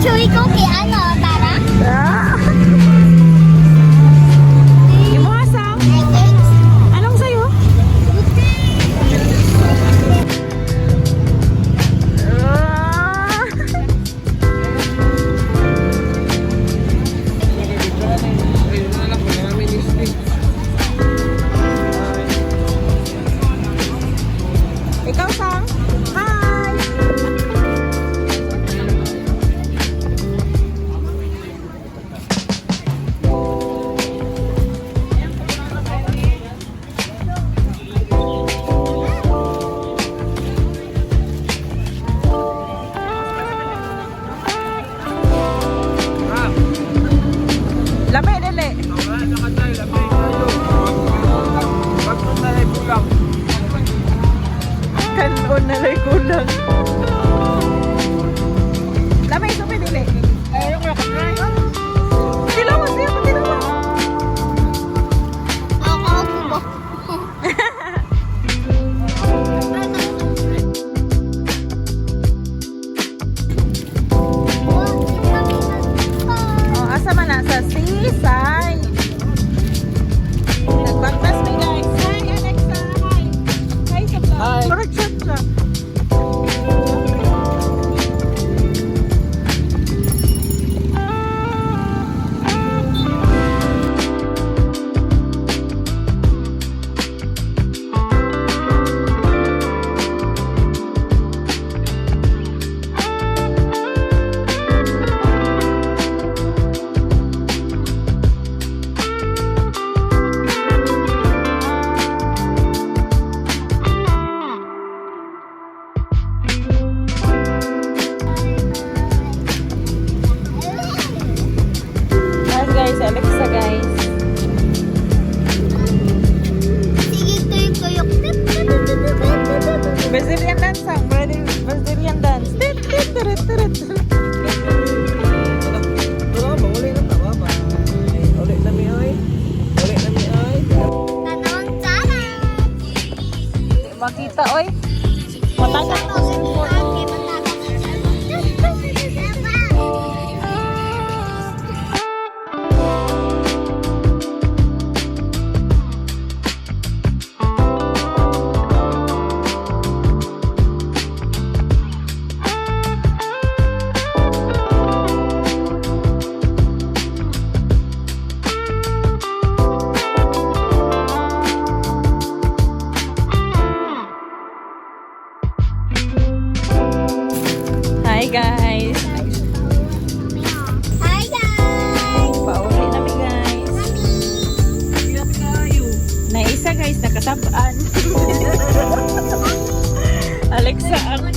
Chewy cookie, ano, Tara? Imuhasang? Anong sa'yo? Ikaw, Sam? Hi! Lamay, dali. Kanon na lay kulang. Lamay, supi, dili. Tilawa, siya, tilawa. Ako po. Oh, asa man na? Sa seaside. Nagbaktas may guys. Hi, Alexa. Hi. Hi sa vlog. Hi. Parang chat ka. Ayan guys, Alexa guys. Sige, tuyok-tuyok. Brazilian dance song. Brazilian dance. Tit, tit, tirit, tirit. Tanong sana. Makita, oy. Matagal ko cellphone. Hi guys. Hi guys! Pauwi namin guys. Naisa guys, nakasabaan. Alexa ang